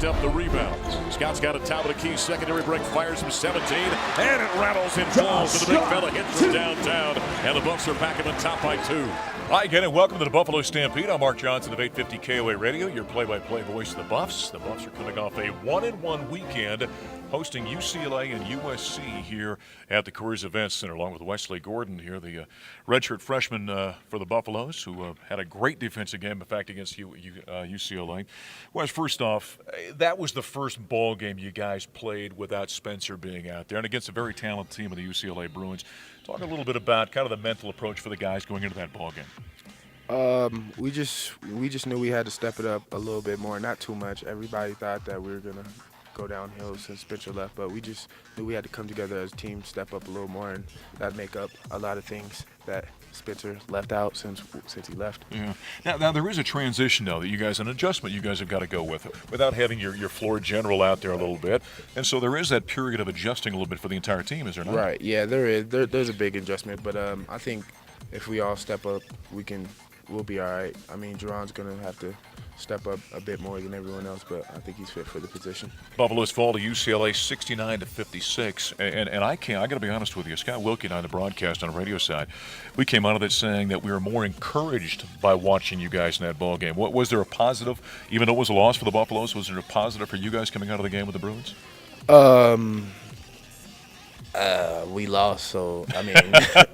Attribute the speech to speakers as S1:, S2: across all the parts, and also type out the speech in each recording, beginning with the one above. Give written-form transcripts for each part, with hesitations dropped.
S1: up the rebound. Scott's got a top of the key secondary break, fires from 17, and it rattles and falls, and the big fella hits from downtown, and the Buffs are back in the top by 2.
S2: Hi again, and welcome to the Buffalo Stampede. I'm Mark Johnson of 850 KOA Radio, your play-by-play voice of the Buffs. The Buffs are coming off a 1-1 weekend, hosting UCLA and USC here at the Careers Events Center, along with Wesley Gordon here, the redshirt freshman for the Buffaloes, who had a great defensive game, in fact, against UCLA. Wes, first off, that was the first ball game you guys played without Spencer being out there, and against a very talented team of the UCLA Bruins. Talk a little bit about kind of the mental approach for the guys going into that ball game.
S3: We just knew we had to step it up a little bit more, not too much. Everybody thought that we were gonna go downhill since Spencer left, but we just knew we had to come together as a team, step up a little more, and that make up a lot of things that Spencer left out since he left.
S2: Yeah. Now there is a transition, though, that you guys, an adjustment you guys have got to go with without having your floor general out there a little bit. And so there is that period of adjusting a little bit for the entire team, is there not?
S3: Right, yeah, there is. There's a big adjustment, but I think if we all step up, we'll be all right. I mean, Jerron's going to have to step up a bit more than everyone else, but I think he's fit for the position.
S2: Buffaloes fall to UCLA 69-56, and I got to be honest with you, Scott Wilkie and I on the broadcast on the radio side, we came out of it saying that we were more encouraged by watching you guys in that ball game. What was there a positive, even though it was a loss for the Buffaloes, was there a positive for you guys coming out of the game with the Bruins?
S3: We lost, so I mean,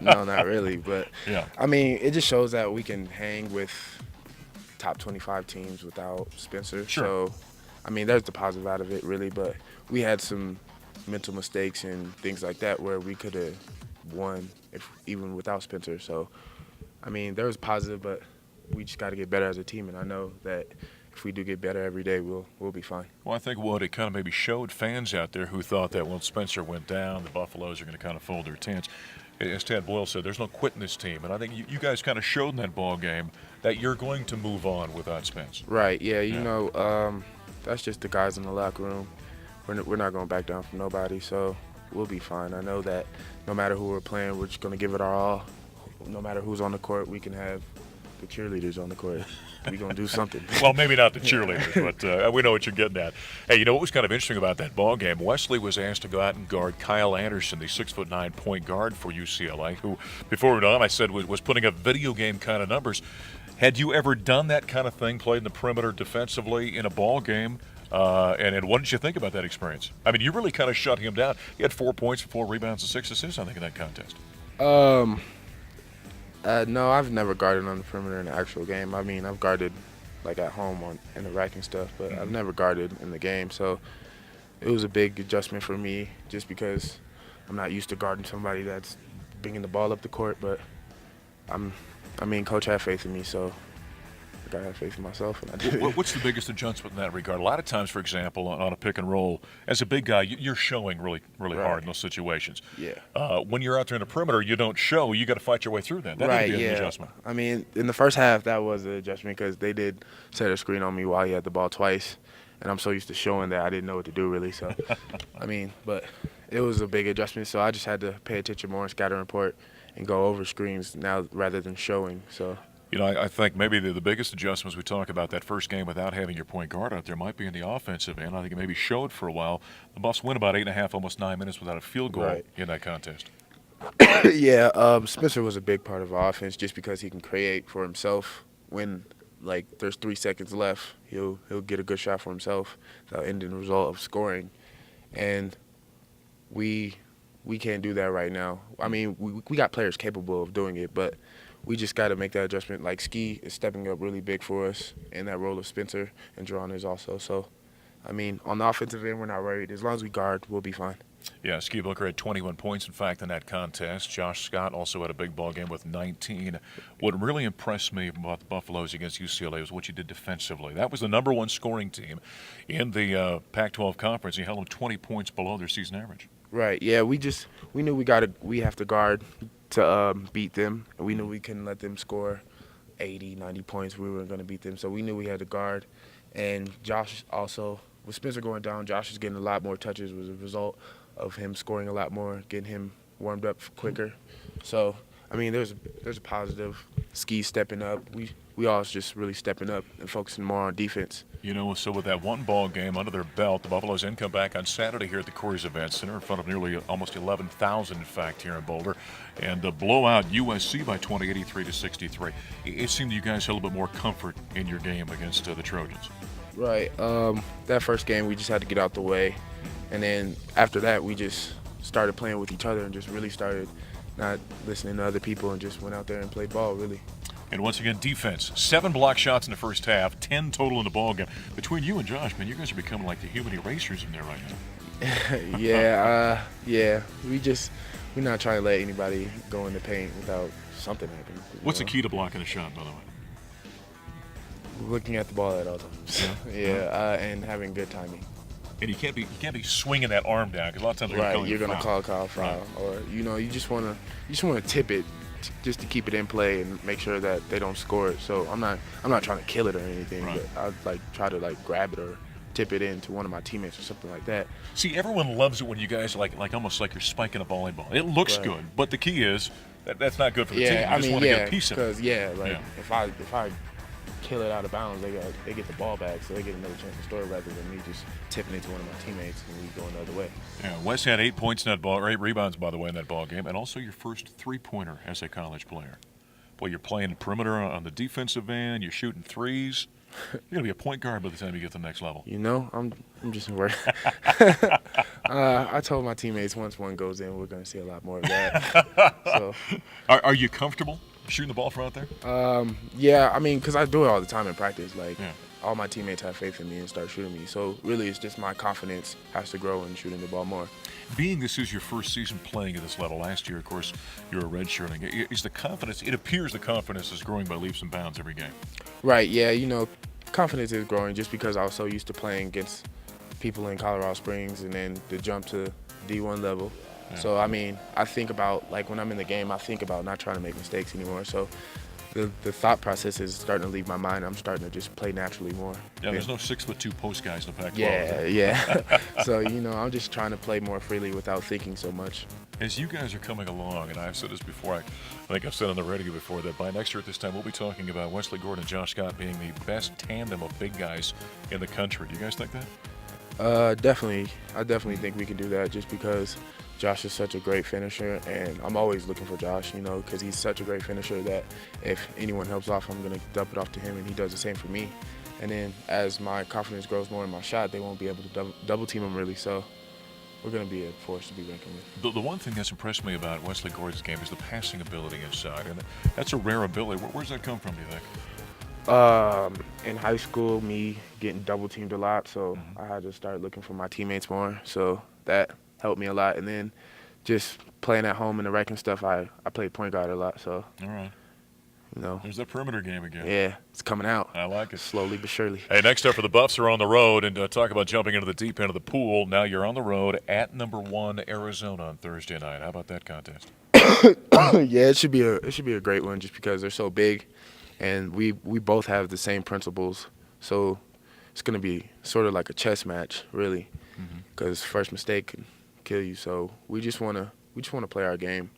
S3: no, not really, but
S2: yeah.
S3: I mean, it just shows that we can hang with top 25 teams without Spencer.
S2: Sure.
S3: So, I mean, there's the positive out of it, really, but we had some mental mistakes and things like that where we could have won even without Spencer. So, I mean, there was positive, but we just got to get better as a team, and I know that if we do get better every day, we'll be fine.
S2: Well, I think what it kind of maybe showed fans out there who thought that once Spencer went down, the Buffaloes are going to kind of fold their tents. As Tad Boyle said, there's no quitting this team, and I think you guys kind of showed in that ball game that you're going to move on without Spence.
S3: Right, yeah, you know, that's just the guys in the locker room. We're not going back down from nobody, so we'll be fine. I know that no matter who we're playing, we're just going to give it our all. No matter who's on the court, we can have the cheerleaders on the court. We're going to do something.
S2: Well, maybe not the cheerleaders, but we know what you're getting at. Hey, you know what was kind of interesting about that ball game? Wesley was asked to go out and guard Kyle Anderson, the 6'9" point guard for UCLA, who, before we went on, I said was putting up video game kind of numbers. Had you ever done that kind of thing, played in the perimeter defensively in a ball game? And what did you think about that experience? I mean, you really kind of shut him down. He had 4 points, 4 rebounds, and 6 assists, I think, in that contest.
S3: No, I've never guarded on the perimeter in an actual game. I mean, I've guarded like at home in the rack and stuff, but I've never guarded in the game. So it was a big adjustment for me just because I'm not used to guarding somebody that's bringing the ball up the court. But Coach had faith in me, so I have faith in myself, and I did it.
S2: What's the biggest adjustment in that regard? A lot of times, for example, on a pick and roll, as a big guy, you're showing really right. hard in those situations.
S3: Yeah.
S2: When you're out there in the perimeter, you don't show. You got to fight your way through that. That
S3: right,
S2: would be
S3: yeah.
S2: an adjustment.
S3: I mean, in the first half, that was an adjustment because they did set a screen on me while he had the ball twice, and I'm so used to showing that I didn't know what to do really. So, but it was a big adjustment. So I just had to pay attention more and scatter and report and go over screens now rather than showing. So.
S2: You know, I think maybe the biggest adjustments we talk about that first game without having your point guard out there might be in the offensive end. I think it maybe showed for a while. The Buffs went about 8.5, almost 9 minutes without a field goal in that contest.
S3: Yeah, Spencer was a big part of our offense just because he can create for himself. When, there's 3 seconds left, he'll get a good shot for himself. The ending result of scoring. And we can't do that right now. I mean, we got players capable of doing it, but we just got to make that adjustment. Like, Ski is stepping up really big for us in that role of Spencer, and Jerron is also. So, I mean, on the offensive end, we're not worried. As long as we guard, we'll be fine.
S2: Yeah, Ski Booker had 21 points, in fact, in that contest. Josh Scott also had a big ball game with 19. What really impressed me about the Buffaloes against UCLA was what you did defensively. That was the number 1 scoring team in the Pac-12 conference. You held them 20 points below their season average.
S3: Right, yeah, we knew we have to guard to beat them. And we knew we couldn't let them score 80, 90 points. We weren't going to beat them. So we knew we had to guard. And Josh also, with Spencer going down, Josh is getting a lot more touches as a result of him scoring a lot more, getting him warmed up quicker. So, I mean, there's a positive Ski stepping up. We all just really stepping up and focusing more on defense.
S2: You know, so with that one ball game under their belt, the Buffaloes then come back on Saturday here at the KOAs Event Center in front of nearly almost 11,000, in fact, here in Boulder, and blow out USC by 20, 83-63. It seemed you guys had a little bit more comfort in your game against the Trojans.
S3: Right. That first game, we just had to get out the way, and then after that, we just started playing with each other and just really started not listening to other people and just went out there and played ball, really.
S2: And once again, defense. 7 block shots in the first half, 10 total in the ball game. Between you and Josh, man, you guys are becoming like the human erasers in there right now.
S3: Yeah. We're not trying to let anybody go in the paint without something happening.
S2: What's the key to blocking a shot, by the way?
S3: Looking at the ball at all times.
S2: Yeah.
S3: And having good timing.
S2: And you can't be swinging that arm down because a lot of times
S3: You're gonna call a foul,
S2: right.
S3: or you just wanna tip it just to keep it in play and make sure that they don't score it. So I'm not trying to kill it or anything,
S2: right.
S3: but I try to grab it or tip it into one of my teammates or something like that.
S2: See, everyone loves it when you guys like almost like you're spiking a volleyball. It looks
S3: right.
S2: good, but the key is that's not good for the team. You
S3: I
S2: just
S3: mean,
S2: want to get a piece of it.
S3: Because if I kill it out of bounds, they get the ball back, so they get another chance to score rather than me just tipping it to one of my teammates and we going the other way.
S2: Yeah, Wes had 8 points in that ball, or 8 rebounds, by the way, in that ball game, and also your first three-pointer as a college player. Boy, you're playing perimeter on the defensive end. You're shooting threes. You're gonna be a point guard by the time you get to the next level.
S3: You know, I'm just worried. I told my teammates once one goes in, we're gonna see a lot more of that. So,
S2: are you comfortable shooting the ball from out there?
S3: Yeah, I mean, because I do it all the time in practice.
S2: Yeah.
S3: All my teammates have faith in me and start shooting me. So really, it's just my confidence has to grow in shooting the ball more.
S2: Being this is your first season playing at this level, last year, of course, you were redshirting. Is the confidence? It appears the confidence is growing by leaps and bounds every game.
S3: Right. Yeah. Confidence is growing just because I was so used to playing against people in Colorado Springs and then the jump to D1 level. Yeah. So I mean, I think about when I'm in the game, I think about not trying to make mistakes anymore. So the thought process is starting to leave my mind. I'm starting to just play naturally more.
S2: Yeah, there's no 6'2" post guys in the Pac-12.
S3: Yeah. So I'm just trying to play more freely without thinking so much.
S2: As you guys are coming along, and I've said this before, I think I've said on the radio before that by next year at this time we'll be talking about Wesley Gordon and Josh Scott being the best tandem of big guys in the country. Do you guys think that?
S3: Definitely. I definitely think we can do that just because Josh is such a great finisher, and I'm always looking for Josh, because he's such a great finisher that if anyone helps off, I'm going to dump it off to him, and he does the same for me. And then as my confidence grows more in my shot, they won't be able to double team him really, so we're going to be a force to be reckoned with.
S2: The one thing that's impressed me about Wesley Gordon's game is the passing ability inside, and that's a rare ability. Where's that come from, do you think?
S3: In high school, me getting double teamed a lot, so I had to start looking for my teammates more, so that helped me a lot. And then just playing at home in the rec and stuff, I played point guard a lot, so.
S2: All right. There's that perimeter game again.
S3: Yeah, it's coming out.
S2: I like it.
S3: Slowly but surely.
S2: Hey, next up for the Buffs are on the road, and talk about jumping into the deep end of the pool. Now you're on the road at #1 Arizona on Thursday night. How about that contest?
S3: Yeah, it should be a great one just because they're so big, and we both have the same principles. So it's going to be sort of like a chess match, really, because first mistake can kill you. So we just want to play our game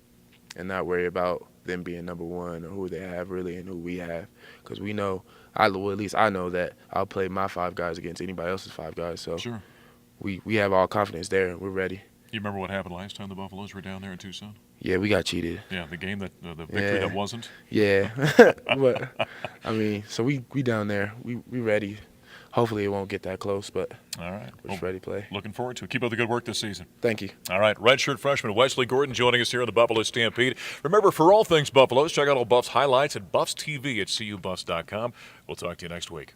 S3: and not worry about them being #1 or who they have really and who we have, because we know, at least I know that I'll play my 5 guys against anybody else's 5 guys. So
S2: sure,
S3: we have all confidence there and we're ready.
S2: You remember what happened last time the Buffaloes were down there in Tucson?
S3: Yeah, we got cheated.
S2: Yeah, the game that the victory that wasn't.
S3: Yeah, but I mean, so we down there, we ready. Hopefully it won't get that close, but
S2: all right,
S3: we're just ready to play.
S2: Looking forward to it. Keep up the good work this season.
S3: Thank you.
S2: All right, redshirt freshman Wesley Gordon joining us here on the Buffalo Stampede. Remember, for all things Buffaloes, check out all Buffs highlights at BuffsTV at cubuffs.com. We'll talk to you next week.